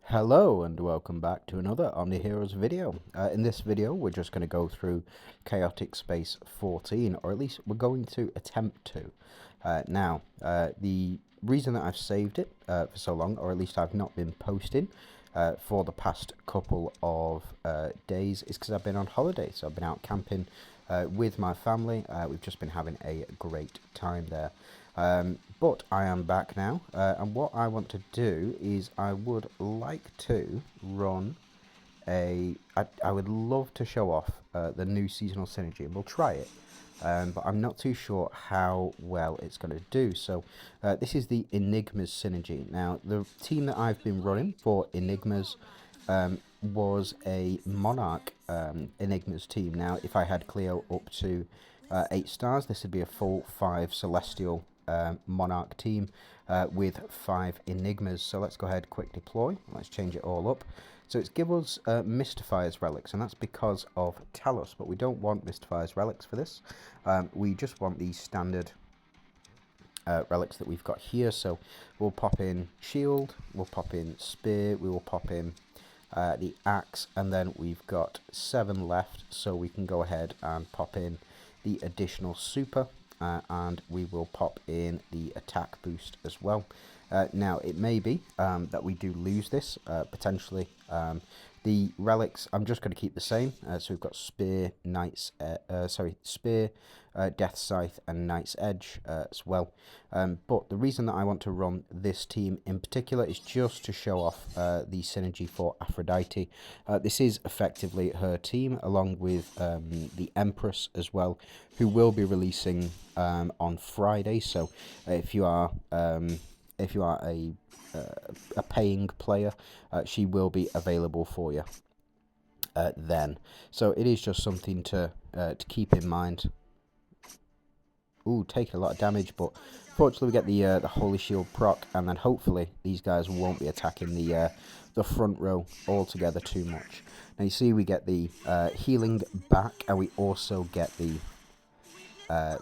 Hello and welcome back to another OmniHeroes video. In this video we're just going to go through Chaotic Space 14, or at least we're going to attempt to. The reason that I've saved it for so long, or at least I've not been posting for the past couple of days, is because I've been on holiday. So I've been out camping with my family. We've just been having a great time there. But I am back now, and what I want to do is I would like to run I would love to show off the new seasonal synergy, and we'll try it, but I'm not too sure how well it's going to do. So this is the Enigmas synergy. Now, the team that I've been running for Enigmas was a Monarch Enigmas team. Now, if I had Cleo up to 8 stars, this would be a full 5 Celestial Monarch team with 5 Enigmas. So let's go ahead, quick deploy. Let's change it all up. So it's give us Mystifier's Relics, and that's because of Talos, but we don't want Mystifier's Relics for this. We just want these standard relics that we've got here. So we'll pop in Shield, we'll pop in Spear, we will pop in the Axe, and then we've got 7 left, so we can go ahead and pop in the additional Super, and we will pop in the attack boost as well. Now, it may be that we do lose this, potentially. The relics, I'm just going to keep the same. So we've got Spear, Spear, Death Scythe, and Knight's Edge as well. But the reason that I want to run this team in particular is just to show off the synergy for Aphrodite. This is effectively her team, along with the Empress as well, who will be releasing on Friday. So if you are a paying player, she will be available for you then. So it is just something to keep in mind. Ooh, taking a lot of damage, but fortunately we get the Holy Shield proc, and then hopefully these guys won't be attacking the front row altogether too much. Now you see we get the healing back, and we also get the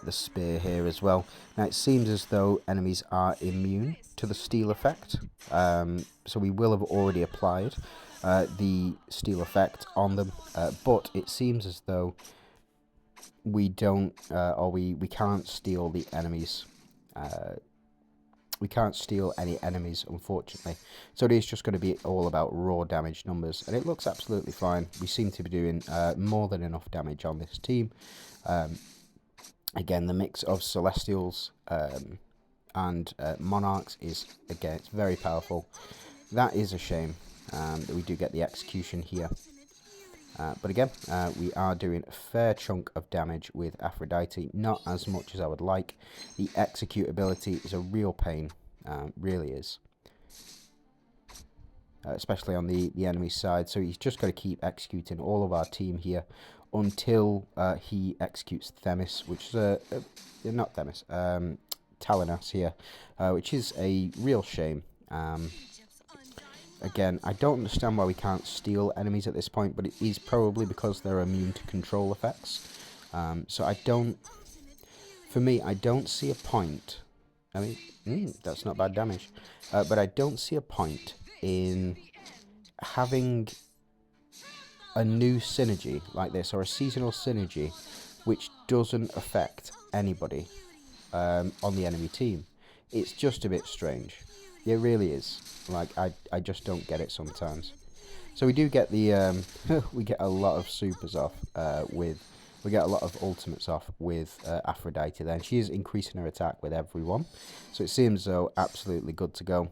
Spear here as well. Now it seems as though enemies are immune to the steel effect, so we will have already applied the steel effect on them, but it seems as though we don't, or we can't steal the enemies. We can't steal any enemies, unfortunately. So it is just going to be all about raw damage numbers, and it looks absolutely fine. We seem to be doing more than enough damage on this team. Again, the mix of Celestials and Monarchs is, again, it's very powerful. That is a shame that we do get the execution here. But again, we are doing a fair chunk of damage with Aphrodite, not as much as I would like. The execute ability is a real pain, really is. Especially on the enemy side, so he's just got to keep executing all of our team here until he executes Themis, which is not Themis, Talanas here, which is a real shame. Again, I don't understand why we can't steal enemies at this point, but it is probably because they're immune to control effects. So I don't see a point. I mean, that's not bad damage, but I don't see a point in having a new synergy like this, or a seasonal synergy which doesn't affect anybody on the enemy team. It's just a bit strange. It really is. Like, I just don't get it sometimes. So we do get the we get a lot of supers off we get a lot of ultimates off with Aphrodite. Then she is increasing her attack with everyone, so it seems though absolutely good to go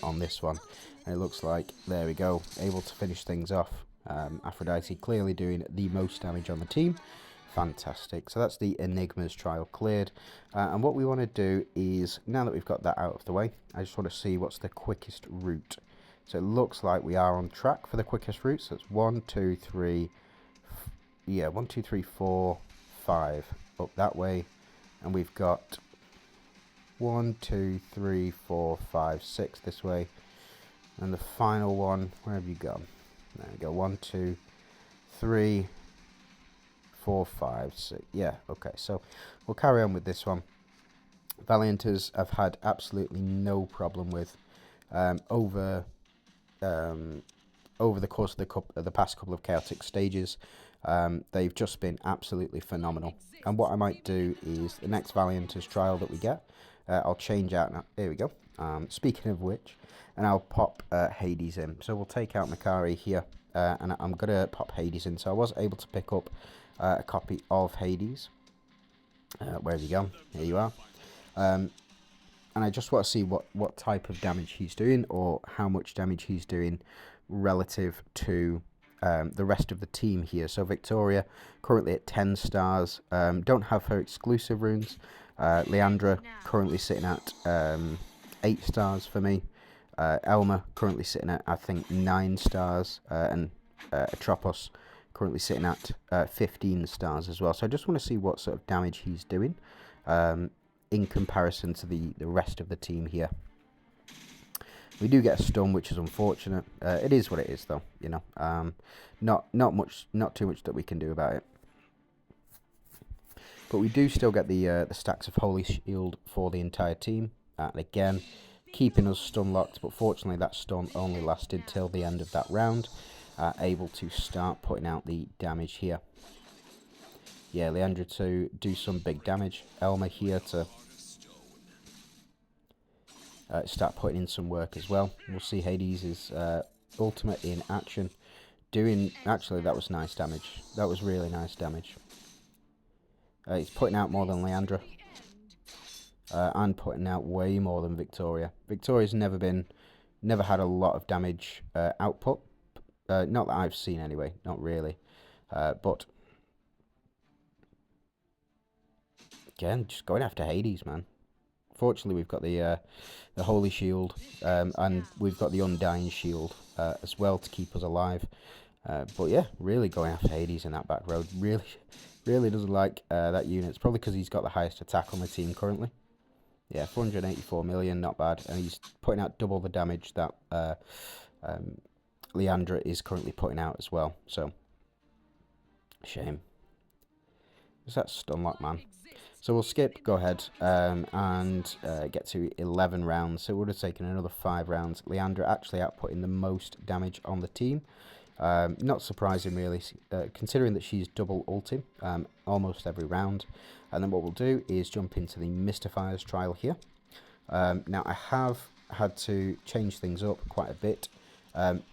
on this one. And it looks like, there we go, able to finish things off. Aphrodite clearly doing the most damage on the team. Fantastic. So that's the Enigmas trial cleared. And what we want to do is, now that we've got that out of the way, I just want to see what's the quickest route. So it looks like we are on track for the quickest route. So it's 1, 2, 3, 1, 2, 3, 4, 5 up that way. And we've got 1, 2, 3, 4, 5, 6 this way. And the final one, where have you gone? There we go. 1, 2, 3, 4, 5, 6. Yeah, okay. So we'll carry on with this one. Valianters I've had absolutely no problem with over over the course of the past couple of chaotic stages. They've just been absolutely phenomenal. And what I might do is the next Valiant's trial that we get, I'll change out now. Here we go. Speaking of which, and I'll pop Hades in. So we'll take out Makari here, and I'm going to pop Hades in. So I was able to pick up a copy of Hades. Where have you gone? Here you are. And I just want to see what type of damage he's doing, or how much damage he's doing relative to the rest of the team here. So Victoria currently at 10 stars. Don't have her exclusive runes. Leandra currently sitting at 8 stars for me. Elma currently sitting at, I think, 9 stars. And Atropos currently sitting at 15 stars as well. So I just want to see what sort of damage he's doing in comparison to the rest of the team here. We do get a stun, which is unfortunate. It is what it is, though. You know, not too much that we can do about it. But we do still get the stacks of Holy Shield for the entire team, and again, keeping us stun locked. But fortunately, that stun only lasted till the end of that round. Able to start putting out the damage here. Yeah, Leandra to do some big damage. Elma here to start putting in some work as well. We'll see Hades' ultimate in action. Actually, that was nice damage. That was really nice damage. He's putting out more than Leandra. And putting out way more than Victoria. Victoria's never had a lot of damage output. Not that I've seen anyway. Not really. But again, just going after Hades, man. Fortunately, we've got the Holy Shield, and we've got the Undying Shield as well to keep us alive. But yeah, really going after Hades in that back road. Really doesn't like that unit. It's probably because he's got the highest attack on the team currently. Yeah, 484 million, not bad. And he's putting out double the damage that Leandra is currently putting out as well. So, shame. Is that stun lock, man? So we'll skip, go ahead, and get to 11 rounds. So it would have taken another 5 rounds. Leandra actually outputting the most damage on the team. Not surprising, really, considering that she's double ulting almost every round. And then what we'll do is jump into the Mystifier's trial here. Now, I have had to change things up quite a bit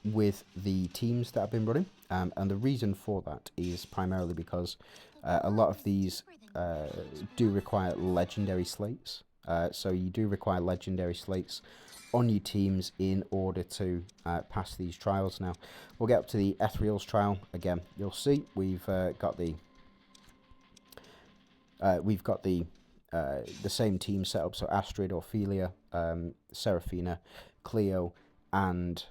with the teams that I've been running. And the reason for that is primarily because a lot of these do require legendary slates. So you do require legendary slates on your teams in order to pass these trials. Now, we'll get up to the Ethereal's trial. Again, you'll see we've got the same team setup. So Astrid, Ophelia, Seraphina, Cleo, and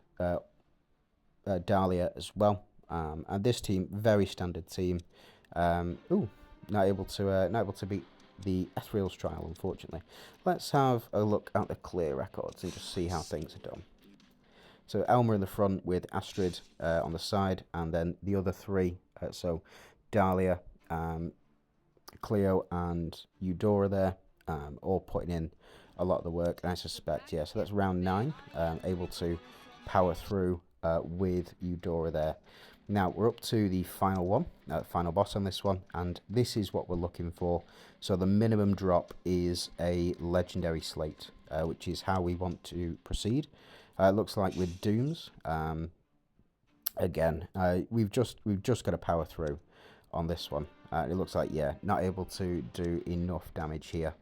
Dahlia as well. And this team, very standard team. Not able to beat the Ethereal's trial, unfortunately. Let's have a look at the clear records and just see how things are done. So Elma in the front with Astrid on the side, and then the other three, so Dahlia, Cleo, and Eudora there, all putting in a lot of the work. And I suspect, yeah, so that's round 9, able to power through with Eudora there. Now, we're up to the final one, final boss on this one, and this is what we're looking for. So the minimum drop is a legendary slate, which is how we want to proceed. It looks like with Dooms, again, we've just got to power through on this one. It looks like, yeah, not able to do enough damage here,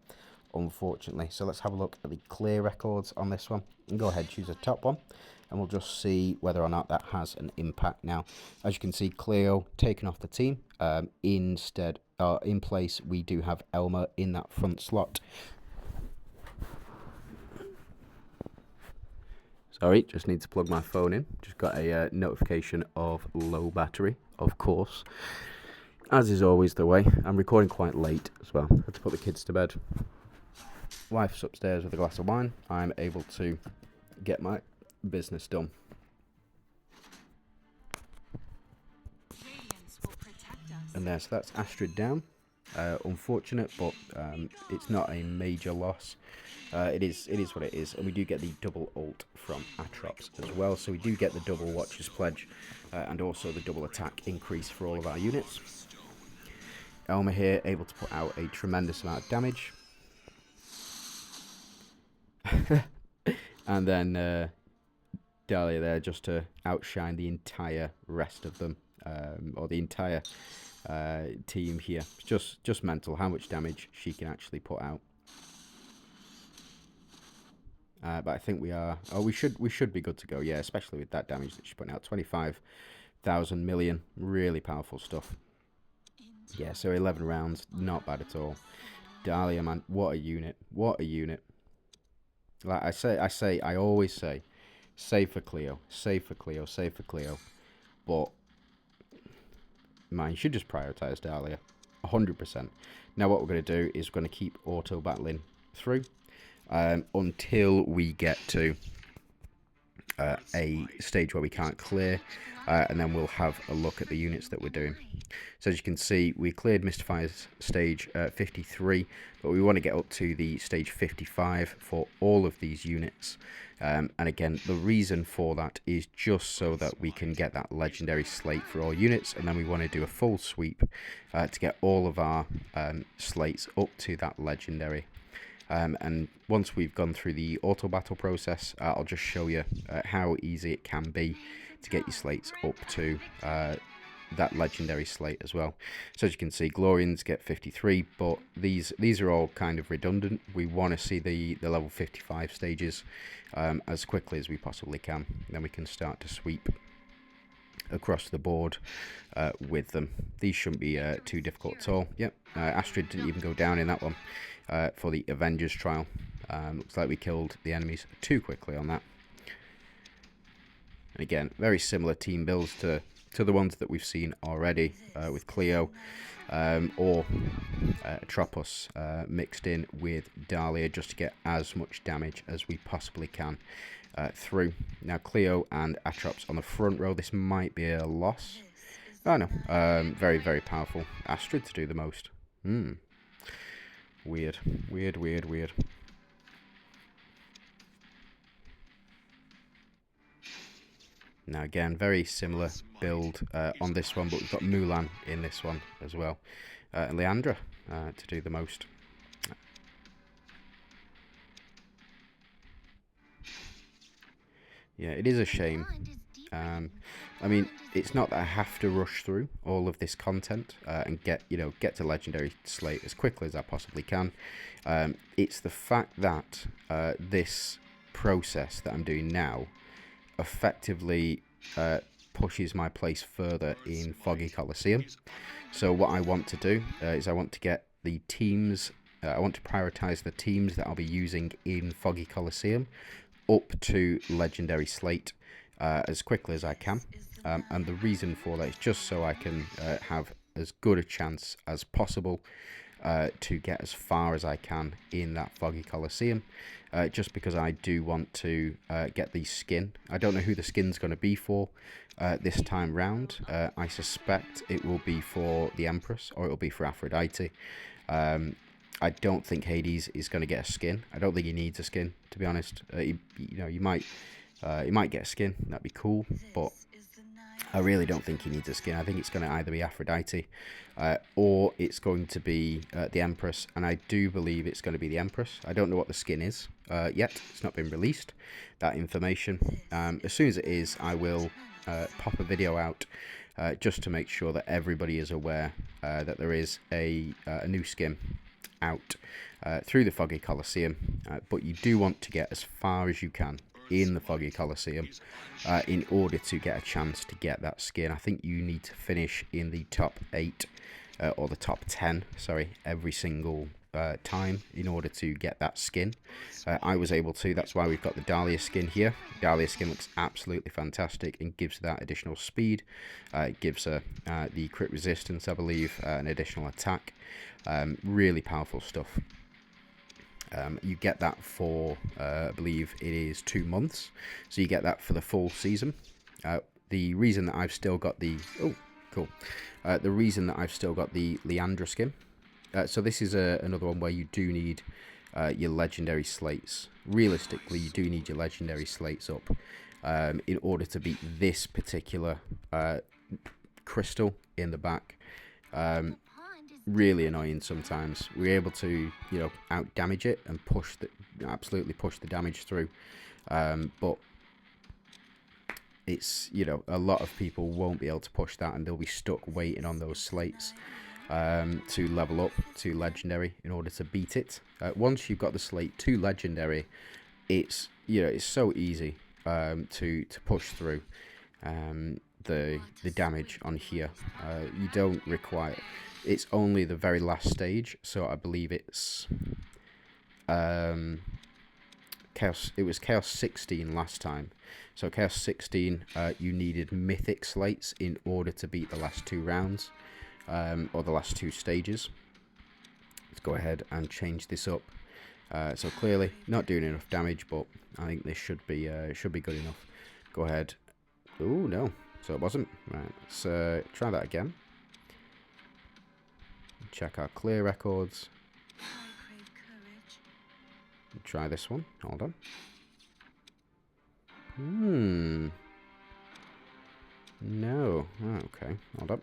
unfortunately. So let's have a look at the clear records on this one, and go ahead, choose a top one. And we'll just see whether or not that has an impact. Now, as you can see, Cleo taken off the team. In place, we do have Elma in that front slot. Sorry, just need to plug my phone in. Just got a notification of low battery, of course. As is always the way. I'm recording quite late as well. Had to put the kids to bed. Wife's upstairs with a glass of wine. I'm able to get my business done. And there, so that's Astrid down. Unfortunate, but it's not a major loss. It is what it is, and we do get the double ult from Atrox as well, so we do get the double Watcher's Pledge, and also the double attack increase for all of our units. Elmer here, able to put out a tremendous amount of damage. And then Dahlia there just to outshine the entire rest of them, or the entire team here. It's just mental how much damage she can actually put out. But I think we are. Oh, we should be good to go. Yeah, especially with that damage that she's putting out. 25,000 million, really powerful stuff. Yeah, so 11 rounds, not bad at all. Dahlia, man, what a unit! What a unit! Like I always say, save for Cleo, save for Cleo, save for Cleo. But man, you should just prioritize Dahlia, 100%. Now what we're going to do is we're going to keep auto battling through until we get to a stage where we can't clear, and then we'll have a look at the units that we're doing. So as you can see, we cleared Mystifier's stage 53, but we want to get up to the stage 55 for all of these units. And again, the reason for that is just so that we can get that legendary slate for all units, and then we want to do a full sweep to get all of our slates up to that legendary. And once we've gone through the auto battle process, I'll just show you how easy it can be to get your slates up to that legendary slate as well. So as you can see, Glorians get 53, but these are all kind of redundant. We want to see the level 55 stages as quickly as we possibly can. Then we can start to sweep across the board with them. These shouldn't be too difficult at all. Yep, Astrid didn't even go down in that one for the Avengers trial. Looks like we killed the enemies too quickly on that. And again, very similar team builds to the ones that we've seen already with Cleo or Tropos mixed in with Dahlia, just to get as much damage as we possibly can through. Now Cleo and Atrox on the front row, this might be a loss. Oh no, very, very powerful. Astrid to do the most. Weird. Now again, very similar build on this one, but we've got Mulan in this one as well. And Leandra to do the most. Yeah, it is a shame. I mean, it's not that I have to rush through all of this content and get to legendary slate as quickly as I possibly can. It's the fact that this process that I'm doing now effectively pushes my place further in Foggy Coliseum. So what I want to do is I want to get the teams, I want to prioritize the teams that I'll be using in Foggy Coliseum up to legendary slate as quickly as I can. And the reason for that is just so I can have as good a chance as possible to get as far as I can in that Foggy Coliseum, just because I do want to get the skin. I don't know who the skin's going to be for this time round. I suspect it will be for the Empress, or it will be for Aphrodite. I don't think Hades is going to get a skin. I don't think he needs a skin, to be honest. You might get a skin. That'd be cool, but I really don't think he needs a skin. I think it's going to either be Aphrodite or it's going to be the Empress, and I do believe it's going to be the Empress. I don't know what the skin is yet. It's not been released, that information. As soon as it is, I will pop a video out just to make sure that everybody is aware that there is a new skin out through the Foggy Coliseum, but you do want to get as far as you can in the Foggy Coliseum in order to get a chance to get that skin. I think you need to finish in the top 8 or the top 10, sorry, every single time in order to get that skin. I was able to. That's why we've got the Dahlia skin here. Dahlia skin looks absolutely fantastic and gives that additional speed. It gives her the crit resistance, I believe, an additional attack. Really powerful stuff. You get that for, I believe it is 2 months. So you get that for the full season. The reason that I've still got the... Oh, cool. The reason that I've still got the Leandra skin So this is another one where you do need your legendary slates. Realistically, you do need your legendary slates up in order to beat this particular crystal in the back. Really annoying sometimes. We're able to, you know, out damage it and absolutely push the damage through. But it's, you know, a lot of people won't be able to push that, and they'll be stuck waiting on those slates to level up to legendary in order to beat it. Once you've got the slate to legendary, it's, you know, it's so easy to push through the damage on here. You don't require. It's only the very last stage, so I believe it's Chaos. It was Chaos 16 last time. So Chaos 16, you needed mythic slates in order to beat the last 2 rounds, or the last 2 stages. Let's go ahead and change this up. So clearly not doing enough damage, but I think this should be good enough. Go ahead. Ooh, no. So it wasn't. Right. Let's try that again. Check our clear records. Try this one. Hold on. No. Oh, okay. Hold up.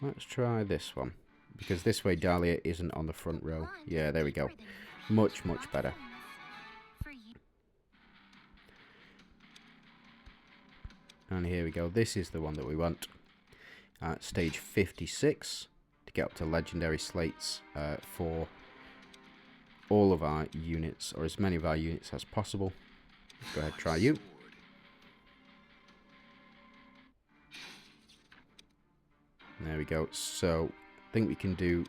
Let's try this one. Because this way Dahlia isn't on the front row. Yeah, there we go. Much, much better. And here we go. This is the one that we want. Stage 56 to get up to legendary slates for all of our units, or as many of our units as possible. Let's go ahead and try you. There we go. So I think we can do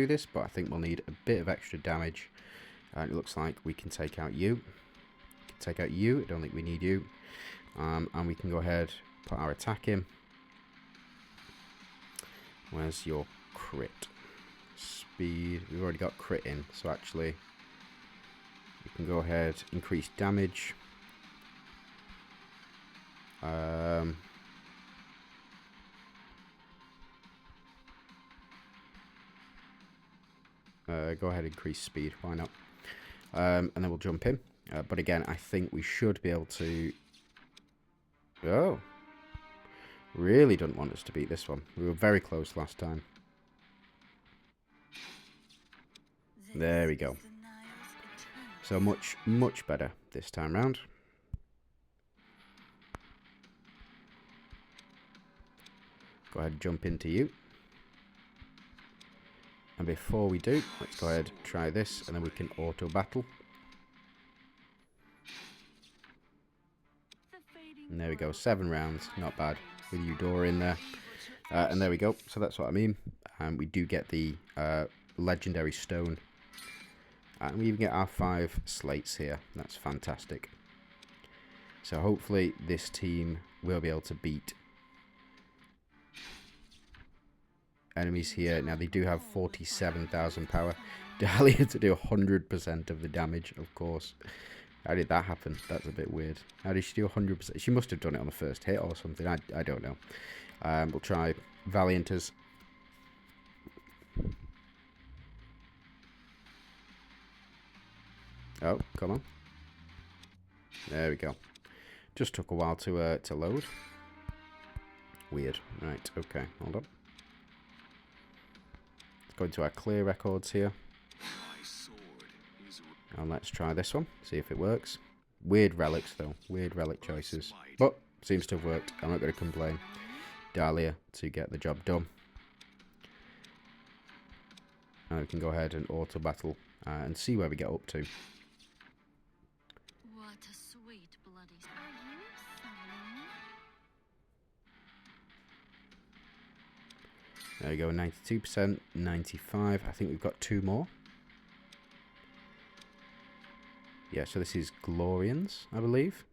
this, but I think we'll need a bit of extra damage. It looks like we can take out you. Take out you. I don't think we need you. And we can go ahead, put our attack in. Where's your crit? Speed. We've already got crit in, so actually we can go ahead, increase damage. Go ahead and increase speed, why not? And then we'll jump in. But again, I think we should be able to... Oh. Really don't want us to beat this one. We were very close last time. There we go. So much, much better this time round. Go ahead and jump into you. And before we do, let's go ahead and try this, and then we can auto battle. And there we go, 7 rounds, not bad, with Eudora in there. And there we go, so that's what I mean. And we do get the legendary stone. And we even get our 5 slates here, that's fantastic. So hopefully this team will be able to beat enemies here. Now they do have 47,000 power. Dahlia to do 100% of the damage, of course. How did that happen? That's a bit weird. How did she do 100%? She must have done it on the first hit or something. I don't know. We'll try Valianters. Oh, come on. There we go. Just took a while to load. Weird. Right, okay, hold on. Let's go into our clear records here. And let's try this one, see if it works. Weird relics though, weird relic choices. But, seems to have worked, I'm not going to complain. Dahlia to get the job done. And we can go ahead and auto battle and see where we get up to. What a sweet bloody... There we go, 92%, 95%. I think we've got 2 more. Yeah, so this is Glorians, I believe.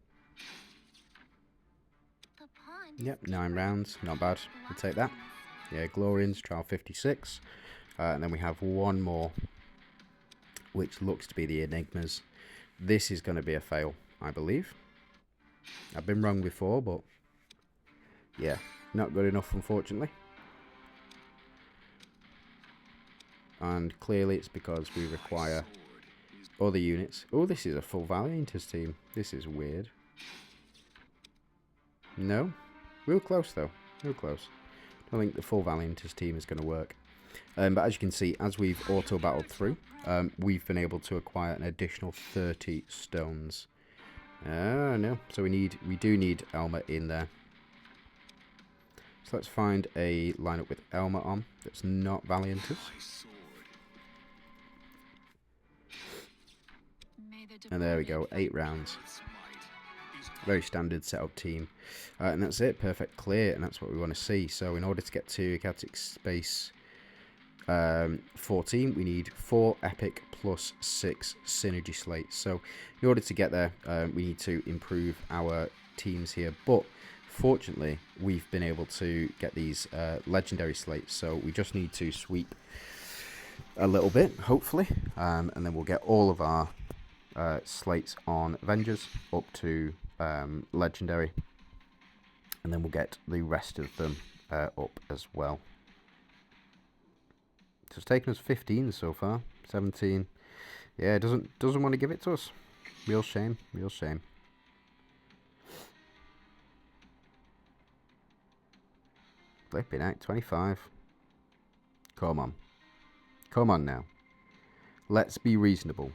Yep, 9 rounds, not bad. We'll take that. Yeah, Glorians, trial 56. And then we have 1 more, which looks to be the Enigmas. This is going to be a fail, I believe. I've been wrong before, but yeah, not good enough, unfortunately. And clearly it's because we require other units. Oh, this is a full Valianters team. This is weird. No? Real close, though. Real close. I don't think the full Valianters team is going to work. But as you can see, as we've auto-battled through, we've been able to acquire an additional 30 stones. No. So we do need Elmer in there. So let's find a lineup with Elmer on that's not Valianters. And there we go, 8 rounds. Very standard setup team. And that's it, perfect clear, and that's what we want to see. So in order to get to Celtic Space 14, we need 4 epic plus 6 synergy slates. So in order to get there, we need to improve our teams here. But fortunately, we've been able to get these legendary slates. So we just need to sweep a little bit, hopefully, and then we'll get all of our slates on Avengers up to legendary, and then we'll get the rest of them up as well. So it's taken us 15 so far, 17. Yeah, doesn't want to give it to us. Real shame, real shame. Flipping out, 25. Come on now. Let's be reasonable.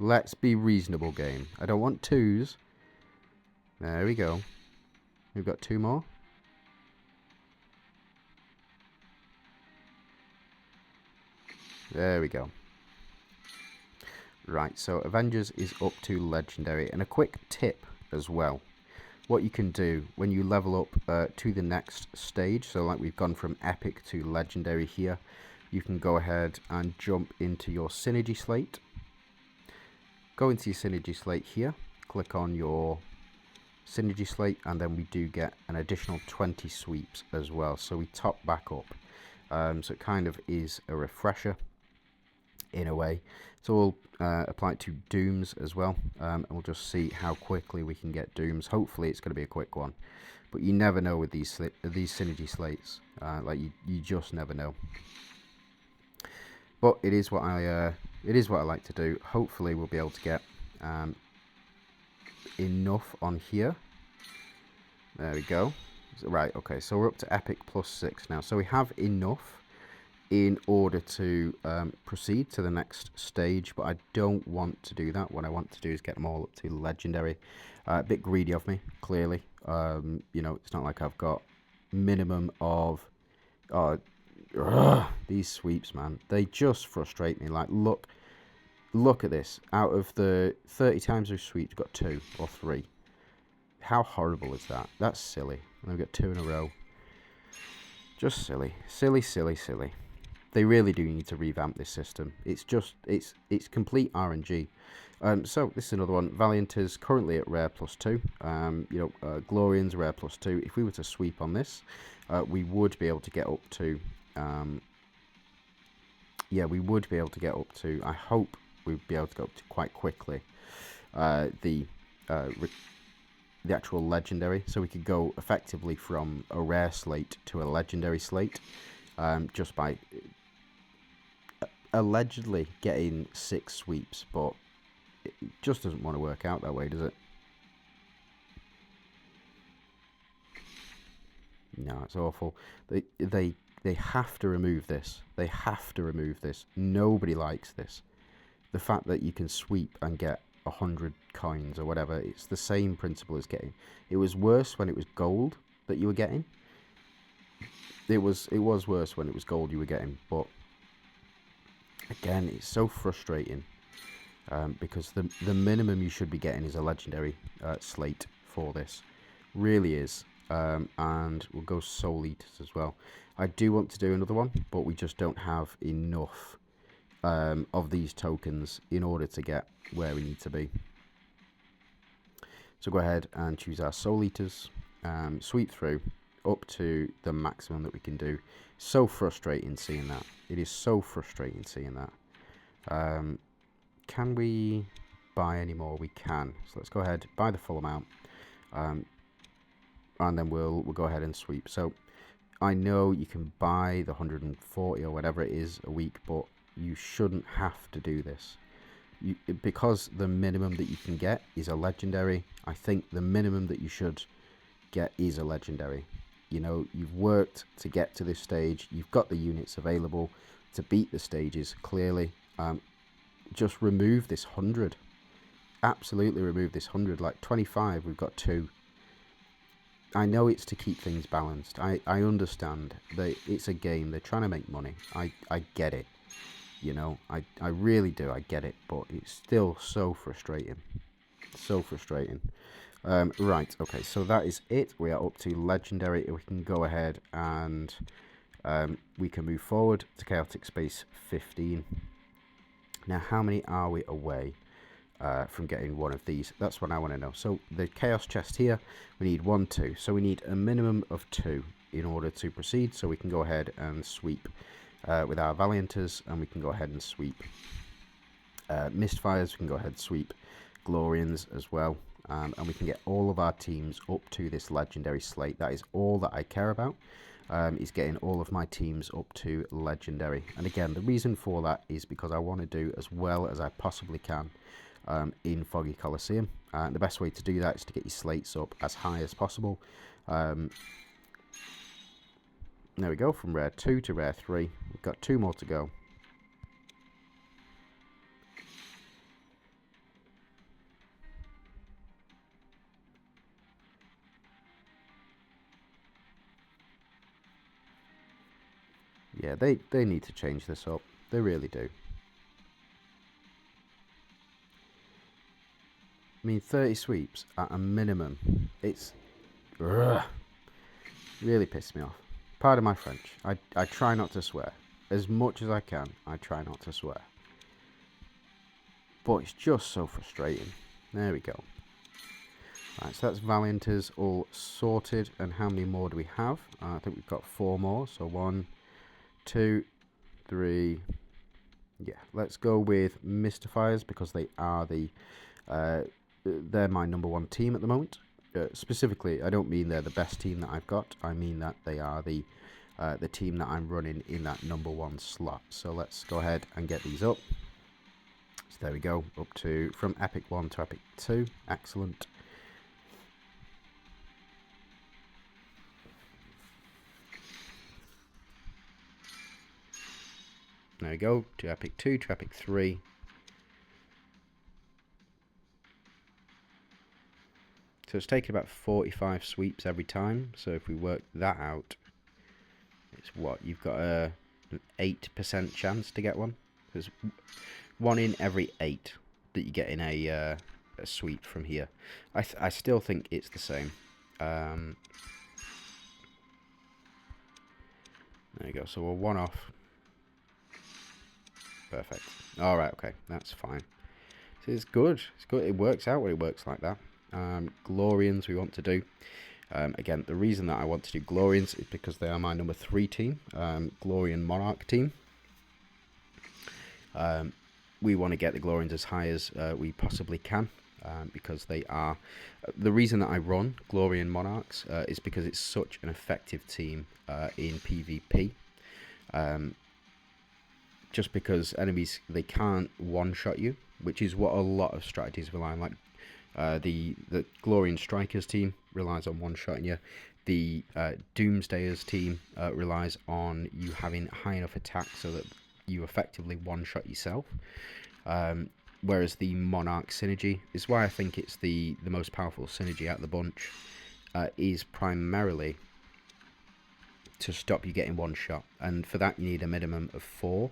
Let's be reasonable, game. I don't want 2s. There we go. We've got 2 more. There we go. Right, so Avengers is up to legendary. And a quick tip as well. What you can do when you level up to the next stage, so like we've gone from epic to legendary here, you can go ahead and jump into your synergy slate. Go into your synergy slate here, click on your synergy slate, and then we do get an additional 20 sweeps as well. So we top back up. So it kind of is a refresher in a way. So we'll apply it to Dooms as well, and we'll just see how quickly we can get Dooms. Hopefully it's going to be a quick one, but you never know with these synergy slates. Like you just never know. But it is what I like to do. Hopefully we'll be able to get enough on here. There we go. Right, okay, so we're up to epic plus 6 now. So we have enough in order to proceed to the next stage, but I don't want to do that. What I want to do is get them all up to legendary. A bit greedy of me, clearly. You know, it's not like I've got minimum of these sweeps, man. They just frustrate me. Like, look at this. Out of the 30 times we've sweeped, we've got 2 or 3. How horrible is that? That's silly. And we've got 2 in a row. Just silly. Silly. They really do need to revamp this system. It's just, it's complete RNG. So this is another one. Valiant is currently at rare +2. You know, Glorian's rare +2. If we were to sweep on this, we would be able to get up to. Yeah, we would be able to get up to. I hope we'd be able to go up to quite quickly. The actual legendary, so we could go effectively from a rare slate to a legendary slate, just by allegedly getting 6 sweeps, but it just doesn't want to work out that way, does it? No, it's awful. They have to remove this. They have to remove this. Nobody likes this. The fact that you can sweep and get 100 coins or whatever, it's the same principle as getting. It was worse when it was gold that you were getting. It was worse when it was gold you were getting, but again, it's so frustrating because the minimum you should be getting is a legendary slate for this. Really is. And we'll go Soul Eaters as well. I do want to do another one, but we just don't have enough of these tokens in order to get where we need to be. So go ahead and choose our Soul Eaters, sweep through up to the maximum that we can do. So frustrating seeing that. It is so frustrating seeing that. Can we buy any more? We can. So let's go ahead, buy the full amount. and then we'll go ahead and sweep. So I know you can buy the 140 or whatever it is a week, but you shouldn't have to do this. Because the minimum that you can get is a legendary. I think the minimum that you should get is a legendary. You know, you've worked to get to this stage. You've got the units available to beat the stages clearly. Just remove this 100. Absolutely remove this 100. Like 25, we've got 2. I know it's to keep things balanced. I understand that it's a game. They're trying to make money. I get it. You know, I really do. I get it. But it's still so frustrating. So frustrating. Right. Okay. So that is it. We are up to legendary. We can go ahead and we can move forward to chaotic space 15. Now, how many are we away from getting one of these? That's what I want to know. So the chaos chest here, we need 1, 2. So we need a minimum of 2 in order to proceed. So we can go ahead and sweep with our Valianters, and we can go ahead and sweep Mistfires. We can go ahead and sweep Glorians as well. And we can get all of our teams up to this legendary slate. That is all that I care about. Is getting all of my teams up to legendary. And again, the reason for that is because I want to do as well as I possibly can in Foggy Coliseum. And the best way to do that is to get your slates up as high as possible. There we go, from rare 2 to rare 3. We've got 2 more to go. Yeah, they need to change this up. They really do. I mean, 30 sweeps at a minimum. It's really pissed me off. Pardon my French. I try not to swear. As much as I can, I try not to swear. But it's just so frustrating. There we go. Right, so that's Valianters all sorted. And how many more do we have? I think we've got 4 more. So 1, 2, 3. Yeah, let's go with Mystifiers because they are they're my number 1 team at the moment. Specifically, I don't mean they're the best team that I've got. I mean that they are the team that I'm running in that number 1 slot. So let's go ahead and get these up. So there we go, up to from Epic 1 to Epic 2. Excellent. There we go, to Epic 2 to Epic 3. So it's taking about 45 sweeps every time. So if we work that out, it's what? You've got an 8% chance to get one. There's 1 in every 8 that you get in a sweep from here. I still think it's the same. There you go. So we're 1 off. Perfect. Alright, okay. That's fine. So it's good. It's good. It works out when it works like that. Glorians we want to do. Again, the reason that I want to do Glorians is because they are my number 3 team. Glorian Monarch team. We want to get the Glorians as high as we possibly can. Because they are... the reason that I run Glorian Monarchs is because it's such an effective team in PvP. Just because enemies, they can't one-shot you, which is what a lot of strategies rely on. Like the Glorian Strikers team relies on one-shotting you. The Doomsdayers team relies on you having high enough attack so that you effectively one-shot yourself. Whereas the Monarch synergy is why I think it's the most powerful synergy out of the bunch, is primarily to stop you getting one shot, and for that you need a minimum of 4,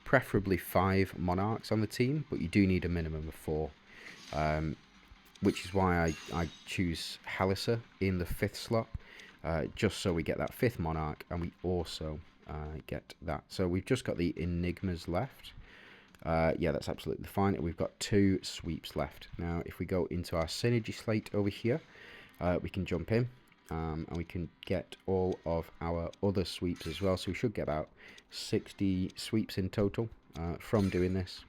preferably 5 Monarchs on the team, but you do need a minimum of 4, which is why I choose Halissa in the 5th slot, just so we get that 5th Monarch, and we also get that. So we've just got the Enigmas left. Yeah, that's absolutely fine. We've got 2 sweeps left. Now, if we go into our synergy slate over here, we can jump in. And we can get all of our other sweeps as well. So we should get about 60 sweeps in total from doing this.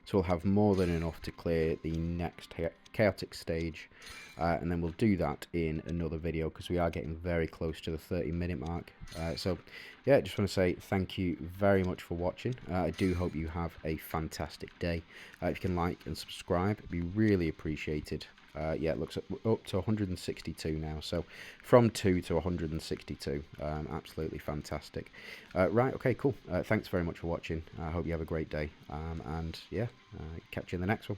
so we'll have more than enough to clear the next chaotic stage, and then we'll do that in another video because we are getting very close to the 30-minute mark. So yeah, just want to say thank you very much for watching. I do hope you have a fantastic day. If you can like and subscribe, it'd be really appreciated. Yeah, it looks up to 162 now, so from 2 to 162. Absolutely fantastic. Right, okay, cool. Thanks very much for watching. I hope you have a great day, and yeah, catch you in the next one.